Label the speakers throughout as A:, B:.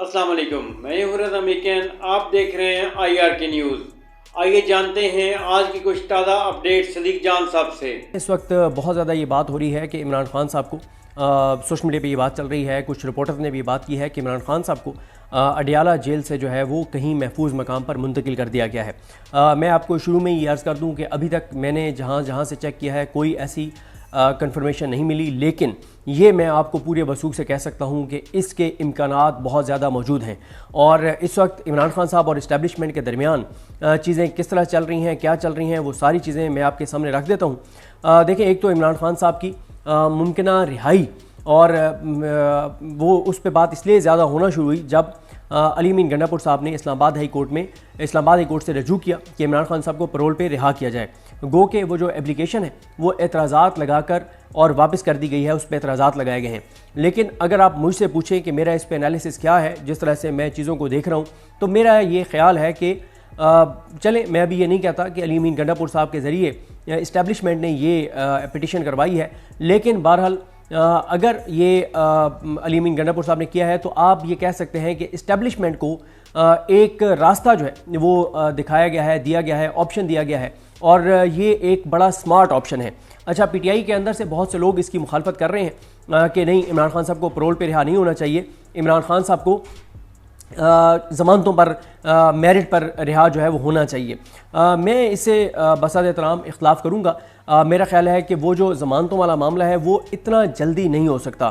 A: अस्सलाम वालेकुम, मैं हूं रज़ा मीकन। आप देख रहे हैं IRK न्यूज़। आइए जानते हैं आज की कुछ ताज़ा अपडेट सदीक जान साहब से।
B: इस वक्त बहुत ज़्यादा ये बात हो रही है कि इमरान खान साहब को सोशल मीडिया पे ये बात चल रही है, कुछ रिपोर्टर्स ने भी बात की है कि इमरान खान साहब को अडियाला जेल से जो है वो कहीं महफूज मकाम पर मुंतकिल कर दिया गया है। मैं आपको शुरू में ही अर्ज़ कर दूं कि अभी तक मैंने जहाँ से चेक किया है कोई ऐसी कंफर्मेशन नहीं मिली, लेकिन ये मैं आपको पूरे वसूख से कह सकता हूँ कि इसके इम्कानात बहुत ज़्यादा मौजूद हैं। और इस वक्त इमरान खान साहब और इस्टेब्लिशमेंट के दरमियान चीज़ें किस तरह चल रही हैं, क्या चल रही हैं, वो सारी चीज़ें मैं आपके सामने रख देता हूँ। देखें, एक तो इमरान खान साहब की मुमकिना रिहाई, और वो उस पर बात इसलिए ज़्यादा होना शुरू हुई जब अली अमीन गंडापुर साहब ने इस्लामाबाद हाई कोर्ट से रजू किया कि इमरान खान साहब को पैरोल पे रिहा किया जाए। गो के वो जो एप्लीकेशन है वो एतराज़ात लगाकर और वापस कर दी गई है, उस पर एतराज़ात लगाए गए हैं। लेकिन अगर आप मुझसे पूछें कि मेरा इस पर एनालिसिस क्या है, जिस तरह से मैं चीज़ों को देख रहा हूँ, तो मेरा ये ख्याल है कि चलें, मैं अभी ये नहीं कहता कि अली अमीन गंडापुर साहब के ज़रिए इस्टेब्लिशमेंट ने ये पिटिशन करवाई है, लेकिन बहरहाल अगर ये अली अमीन गंडापुर साहब ने किया है तो आप ये कह सकते हैं कि इस्टेब्लिशमेंट को एक रास्ता जो है वो दिखाया गया है, दिया गया है, ऑप्शन दिया गया है, और ये एक बड़ा स्मार्ट ऑप्शन है। अच्छा, PTI के अंदर से बहुत से लोग इसकी मुखालफत कर रहे हैं कि नहीं, इमरान खान साहब को पैरोल पे रिहा नहीं होना चाहिए, इमरान खान साहब को ज़मानतों पर मेरिट पर रिहा जो है वो होना चाहिए। मैं इससे बसात एहतराम इख्तलाफ करूँगा। मेरा ख्याल है कि वो जो ज़मानतों वाला मामला है वो इतना जल्दी नहीं हो सकता।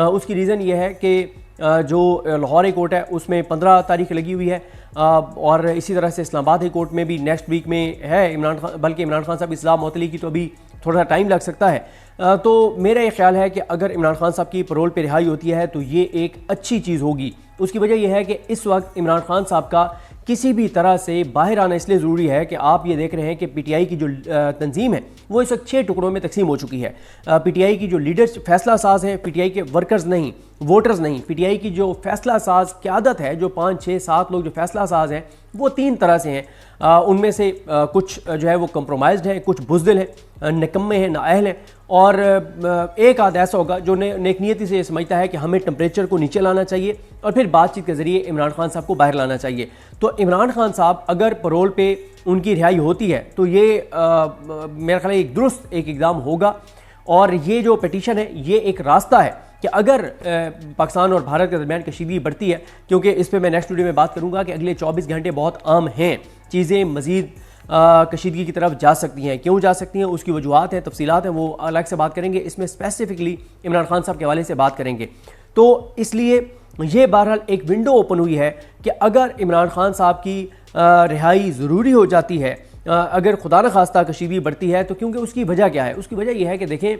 B: उसकी रीज़न ये है कि जो लाहौर हाई कोर्ट है उसमें 15 तारीख लगी हुई है, और इसी तरह से इस्लामाबाद हाई कोर्ट में भी नेक्स्ट वीक में है बल्कि इमरान खान साहब की सज़ा मुअत्तली की तो अभी थोड़ा सा टाइम लग सकता है। तो मेरा ये ख्याल है कि अगर इमरान खान साहब की पैरोल पे रिहाई होती है तो ये एक अच्छी चीज़ होगी। उसकी वजह यह है कि इस वक्त इमरान खान साहब का किसी भी तरह से बाहर आना इसलिए ज़रूरी है कि आप ये देख रहे हैं कि PTI की जो तंजीम है वो इस वक्त 6 टुकड़ों में तकसीम हो चुकी है। PTI की जो लीडर्स फैसला साज हैं, PTI के वर्कर्स नहीं, वोटर्स नहीं, PTI की जो फैसला साज क़यादत है, जो 5, 6, 7 लोग जो फैसला साज हैं वो 3 तरह से हैं। उनमें से कुछ जो है वो कंप्रोमाइज्ड हैं, कुछ बुज़दिल हैं, निकम्मे हैं, नाअहल हैं, और एक आध ऐसा होगा जो नेकनीयती से समझता है कि हमें टेम्परेचर को नीचे लाना चाहिए और फिर बातचीत के ज़रिए इमरान खान साहब को बाहर लाना चाहिए। तो इमरान खान साहब अगर पैरोल पे उनकी रिहाई होती है तो ये मेरा ख्याल है एक दुरुस्त एक इक़दाम होगा, और ये जो पिटीशन है ये एक रास्ता है कि अगर पाकिस्तान और भारत के दरमियान कशीदगी बढ़ती है, क्योंकि इस पर मैं नेक्स्ट वीडियो में बात करूँगा कि अगले 24 घंटे बहुत आम हैं, चीज़ें मज़ीद कशीदगी की तरफ जा सकती हैं। क्यों जा सकती हैं, उसकी वजूहात हैं, तफसीलात हैं, वो अलग से बात करेंगे। इसमें स्पेसिफिकली इमरान खान साहब के हवाले से बात करेंगे। तो इसलिए ये बहरहाल एक विंडो ओपन हुई है कि अगर इमरान खान साहब की रिहाई ज़रूरी हो जाती है, अगर खुदा न खास्ता कशीदगी बढ़ती है, तो क्योंकि उसकी वजह क्या है, उसकी वजह यह है कि देखें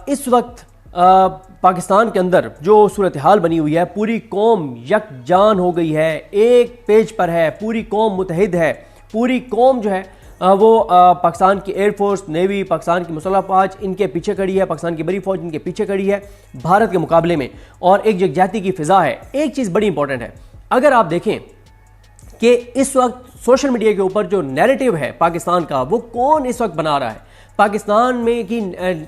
B: इस वक्त पाकिस्तान के अंदर जो सूरत हाल बनी हुई है, पूरी कौम यकजान हो गई है, एक पेज पर है, पूरी कौम मुतहिद है, पूरी कौम जो है वो पाकिस्तान की एयरफोर्स, नेवी, पाकिस्तान की मुसल्लह फौज इनके पीछे खड़ी है, पाकिस्तान की बड़ी फौज इनके पीछे खड़ी है भारत के मुकाबले में, और एक यकजाहती की फ़िज़ा है। एक चीज़ बड़ी इंपॉर्टेंट है, अगर आप देखें कि इस वक्त सोशल मीडिया के ऊपर जो नैरेटिव है पाकिस्तान का, वो कौन इस वक्त बना रहा है, पाकिस्तान में की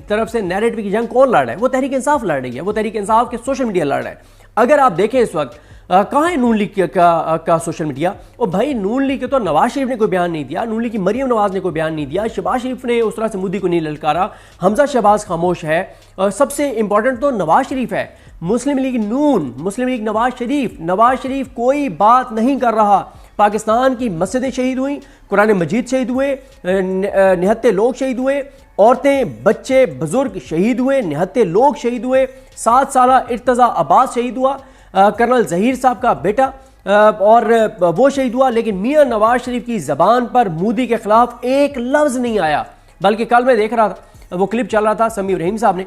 B: तरफ से नैरेटिव की जंग कौन लड़ रहा है, वो तहरीक इंसाफ लड़ रही है, वो तहरीक इंसाफ के सोशल मीडिया लड़ रहा है। अगर आप देखें इस वक्त कहाँ है नून लीग का सोशल मीडिया, और भाई नून लीग के तो नवाज शरीफ ने कोई बयान नहीं दिया, नून लीग की मरियम नवाज ने कोई बयान नहीं दिया, शहबाज शरीफ ने उस तरह से मोदी को नहीं ललकारा, हमजा शहबाज खामोश है, और सबसे इंपॉर्टेंट तो नवाज शरीफ है, मुस्लिम लीग नून, मुस्लिम लीग नवाज शरीफ कोई बात नहीं कर रहा। पाकिस्तान की मस्जिदें शहीद हुई, कुरान मजीद शहीद हुए, निहत्ते लोग शहीद हुए, औरतें, बच्चे, बुजुर्ग शहीद हुए, निहत्ते लोग शहीद हुए, 7 साल इर्तज़ा अब्बास शहीद हुआ, कर्नल ज़हीर साहब का बेटा, और वो शहीद हुआ, लेकिन मियां नवाज शरीफ की ज़बान पर मोदी के खिलाफ एक लफ्ज़ नहीं आया। बल्कि कल मैं देख रहा था, वो क्लिप चल रहा था, समी इब्राहिम साहब ने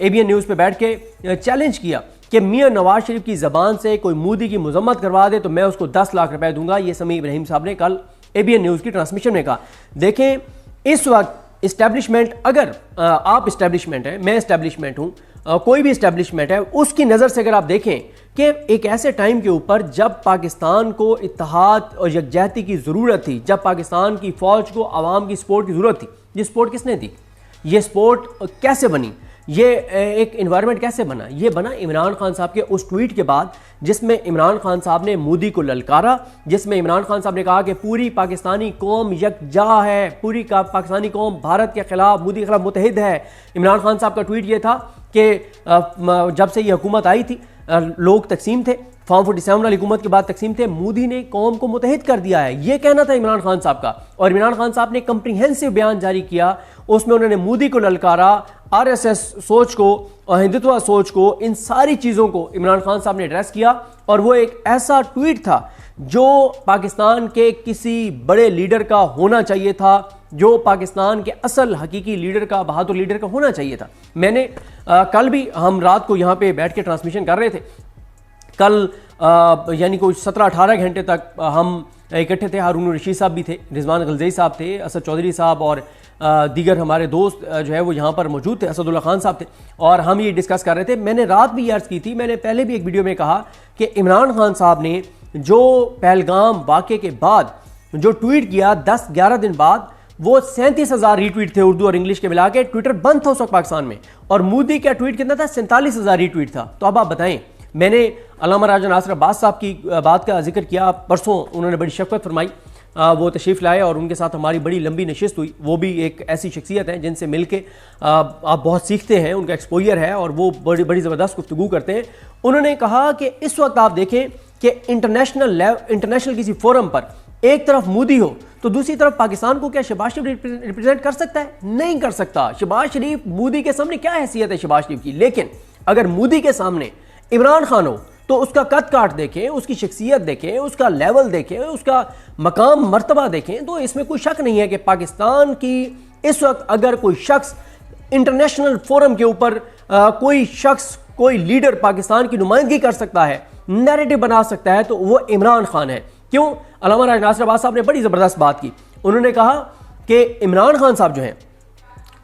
B: ABN न्यूज़ पे बैठ के चैलेंज किया कि मियां नवाज शरीफ की ज़बान से कोई मोदी की मजम्मत करवा दे तो मैं उसको 10 लाख रुपए दूंगा। ये समी इब्राहिम साहब ने कल ABN न्यूज़ की ट्रांसमिशन में कहा। देखें, इस वक्त इस्टेब्लिशमेंट, अगर आप इस्टेब्लिशमेंट हैं, मैं इस्टेब्लिशमेंट हूँ, कोई भी इस्टेब्लिशमेंट है, उसकी नज़र से अगर आप देखें कि एक ऐसे टाइम के ऊपर जब पाकिस्तान को इत्तेहाद और यकजहती की ज़रूरत थी, जब पाकिस्तान की फ़ौज को आवाम की सपोर्ट की ज़रूरत थी, ये सपोर्ट किसने दी, ये सपोर्ट कैसे बनी, ये एक इन्वायरमेंट कैसे बना? ये बना इमरान खान साहब के उस ट्वीट के बाद जिसमें इमरान खान साहब ने मोदी को ललकारा, जिसमें इमरान खान साहब ने कहा कि पूरी पाकिस्तानी कौम यकजा है, पूरी पाकिस्तानी कौम भारत के खिलाफ, मोदी के खिलाफ मुतहिद है। इमरान खान साहब का ट्वीट ये था कि जब से ये हुकूमत आई थी लोग तकसीम थे, फॉर्म 47 वाली हुकूमत के बाद तकसीम थे, मोदी ने कौम को मुतहिद कर दिया है, ये कहना था इमरान खान साहब का। और इमरान खान साहब ने कंप्रीहेंसिव बयान जारी किया, उसमें उन्होंने मोदी को ललकारा, आरएसएस सोच को और हिंदुत्व सोच को, इन सारी चीज़ों को इमरान खान साहब ने एड्रेस किया। और वो एक ऐसा ट्वीट था जो पाकिस्तान के किसी बड़े लीडर का होना चाहिए था, जो पाकिस्तान के असल हकीकी लीडर का, बहादुर लीडर का होना चाहिए था। मैंने कल भी, हम रात को यहाँ पे बैठ के ट्रांसमिशन कर रहे थे, कल यानी कोई 17-18 घंटे तक हम इकट्ठे थे। हारून रशीद साहब भी थे, रिजवान गलज़ई साहब थे, असद चौधरी साहब और दीगर हमारे दोस्त जो है वो यहाँ पर मौजूद थे, असदुल्ला खान साहब थे, और हम ये डिस्कस कर रहे थे। मैंने रात भी अर्ज़ की थी, मैंने पहले भी एक वीडियो में कहा कि इमरान खान साहब ने जो पहलगाम वाक़े के बाद जो ट्वीट किया 10-11 दिन बाद, वो 37,000 रीट्वीट थे उर्दू और इंग्लिश के मिला के। ट्विटर बंद था उस वक्त पाकिस्तान में, और मोदी का ट्वीट कितना था? 47,000 रीट्वीट था। तो अब आप बताएं, मैंने अल्लामा राजा नासिर अब्बास साहब की बात का जिक्र किया, परसों उन्होंने बड़ी शफ़क़त फरमाई, वो तशरीफ़ लाए और उनके साथ हमारी बड़ी लंबी नशिस्त हुई। वो भी एक ऐसी शख्सियत है जिनसे मिल के आप बहुत सीखते हैं, उनका एक्सपोजर है और वो बड़ी बड़ी ज़बरदस्त गुफ्तगू करते हैं। उन्होंने कहा कि इस वक्त आप देखें कि इंटरनेशनल किसी फोरम पर एक तरफ मोदी हो तो दूसरी तरफ पाकिस्तान को क्या शहबाज शरीफ रिप्रेजेंट कर सकता है? नहीं कर सकता। शहबाज शरीफ, मोदी के सामने क्या हैसियत है शहबाज शरीफ की? लेकिन अगर मोदी के सामने इमरान खान हो तो उसका कद काट देखें, उसकी शख्सियत देखें, उसका लेवल देखें, उसका मकाम मर्तबा देखें, तो इसमें कोई शक नहीं है कि पाकिस्तान की इस वक्त अगर कोई शख्स इंटरनेशनल फोरम के ऊपर कोई शख्स, कोई लीडर पाकिस्तान की नुमाइंदगी कर सकता है, नैरेटिव बना सकता है, तो वो इमरान खान है। क्यों? अल्लामा राजा नासिर अब्बास साहब ने बड़ी ज़बरदस्त बात की। उन्होंने कहा कि इमरान खान साहब जो हैं,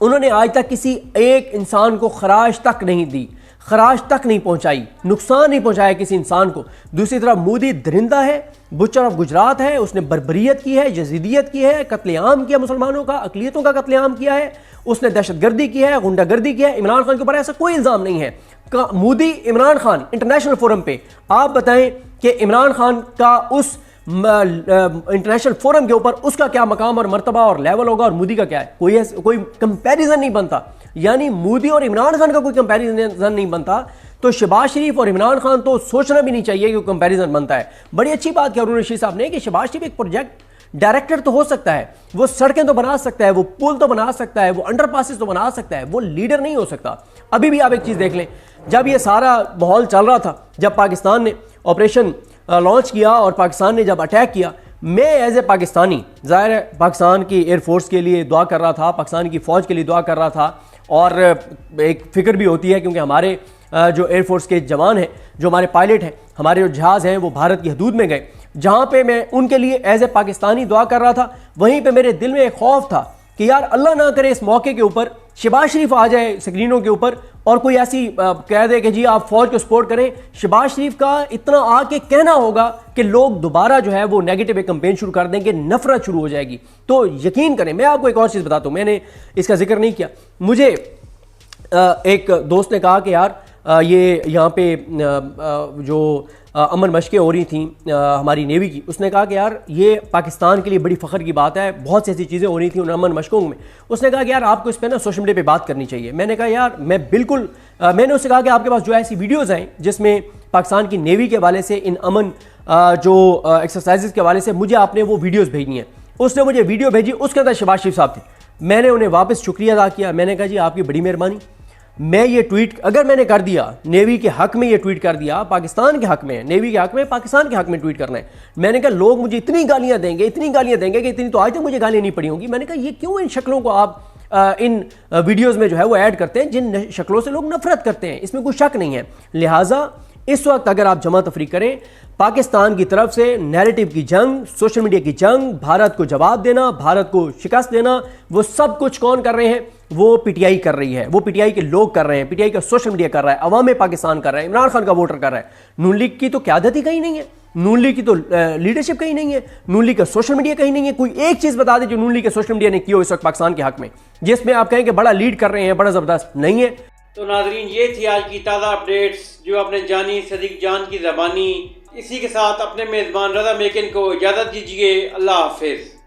B: उन्होंने आज तक किसी एक इंसान को खराज तक नहीं दी, खराज तक नहीं पहुंचाई, नुकसान नहीं पहुंचाया किसी इंसान को। दूसरी तरफ मोदी दरिंदा है, बुचर ऑफ गुजरात है, उसने बर्बरियत की है, यजीदियत की है, कत्लेआम किया मुसलमानों का, अकलियतों का कत्लेआम किया है, उसने दहशतगर्दी की है, गुंडागर्दी की है। इमरान खान के ऊपर ऐसा कोई इल्ज़ाम नहीं है। मोदी, इमरान खान इंटरनेशनल फोरम पे, आप बताएं कि इमरान खान का उस इंटरनेशनल फोरम के ऊपर उसका क्या मकाम और मर्तबा और लेवल होगा और मोदी का क्या है? कोई कंपैरिजन नहीं बनता। यानी मोदी और इमरान खान का कोई कंपैरिजन नहीं बनता, तो शहबाज शरीफ और इमरान खान तो सोचना भी नहीं चाहिए कि कंपैरिजन बनता है। बड़ी अच्छी बात की हारून रशीद साहब ने कि शहबाज शरीफ एक प्रोजेक्ट डायरेक्टर तो हो सकता है, वो सड़कें तो बना सकता है, वो पुल तो बना सकता है, वो अंडरपासेस तो बना सकता है, वो लीडर नहीं हो सकता। अभी भी आप एक चीज़ देख लें, जब ये सारा माहौल चल रहा था, जब पाकिस्तान ने ऑपरेशन लॉन्च किया और पाकिस्तान ने जब अटैक किया, मैं एज ए पाकिस्तानी ज़ाहिर है पाकिस्तान की एयरफोर्स के लिए दुआ कर रहा था, पाकिस्तान की फ़ौज के लिए दुआ कर रहा था, और एक फ़िक्र भी होती है क्योंकि हमारे जो एयरफोर्स के जवान हैं, जो हमारे पायलट हैं, हमारे जो जहाज़ हैं, वो भारत की हदूद में गए। जहाँ पे मैं उनके लिए एज ए पाकिस्तानी दुआ कर रहा था, वहीं पे मेरे दिल में एक खौफ था कि यार अल्लाह ना करे इस मौके के ऊपर शहबाज शरीफ आ जाए स्क्रीनों के ऊपर और कोई ऐसी कह दे कि जी आप फौज को सपोर्ट करें। शहबाज शरीफ का इतना आके कहना होगा कि लोग दोबारा जो है वो नेगेटिव एक कैंपेन शुरू कर देंगे, नफरत शुरू हो जाएगी। तो यकीन करें, मैं आपको एक और चीज़ बताता हूँ, मैंने इसका जिक्र नहीं किया। मुझे एक दोस्त ने कहा कि यार ये यहाँ पे जो अमन मशकें हो रही थी हमारी नेवी की, उसने कहा कि यार ये पाकिस्तान के लिए बड़ी फ़ख्र की बात है, बहुत सी ऐसी चीज़ें हो रही थी उन अमन मशकों में। उसने कहा कि यार आपको इस पर ना सोशल मीडिया पे बात करनी चाहिए। मैंने कहा यार मैं बिल्कुल, मैंने उससे कहा कि आपके पास जो ऐसी वीडियोज़ हैं जिसमें पाकिस्तान की नेवी के हवाले से, इन अमन जो एक्सरसाइज के हवाले से, मुझे आपने वो वीडियोज़ भेजनी है। उसने मुझे वीडियो भेजी, उसके अंदर शहबाज शरीफ साहब थे। मैंने उन्हें वापस शुक्रिया अदा किया, मैंने कहा जी आपकी बड़ी मेहरबानी। मैं ये ट्वीट अगर मैंने कर दिया, नेवी के हक में ये ट्वीट कर दिया, पाकिस्तान के हक में, नेवी के हक में, पाकिस्तान के हक में ट्वीट करना है। मैंने कहा लोग मुझे इतनी गालियां देंगे, इतनी गालियां देंगे कि इतनी तो आज तक मुझे गालियां नहीं पड़ी होंगी। मैंने कहा ये क्यों इन शक्लों को आप इन वीडियोस में जो है वो ऐड करते हैं जिन शक्लों से लोग नफरत करते हैं, इसमें कोई शक नहीं है। लिहाजा इस वक्त अगर आप जमा तफरी करें, पाकिस्तान की तरफ से नैरेटिव की जंग, सोशल मीडिया की जंग, भारत को जवाब देना, भारत को शिकस्त देना, वो सब कुछ कौन कर रहे हैं? वो पीटीआई कर रही है, वो पीटीआई के लोग कर रहे हैं, पीटीआई का सोशल मीडिया कर रहा है, अवाम पाकिस्तान कर रहा है, इमरान खान का वोटर कर रहा है। नून लीग की तो क़यादत ही कहीं नहीं है, नून लीग की तो लीडरशिप कहीं नहीं है, नून लीग का सोशल मीडिया कहीं नहीं है। कोई एक चीज़ बता दे जो नून लीग के सोशल मीडिया ने की हो इस वक्त पाकिस्तान के हक में, जिसमें आप कहें कि बड़ा लीड कर रहे हैं, बड़ा ज़बरदस्त नहीं है।
A: तो नाजरीन, ये थी आज की ताज़ा अपडेट्स जो आपने जानी सदीक जान की ज़बानी। इसी के साथ अपने मेज़बान रज़ा मेकिन को इजाज़त दीजिए। अल्लाह हाफिज़।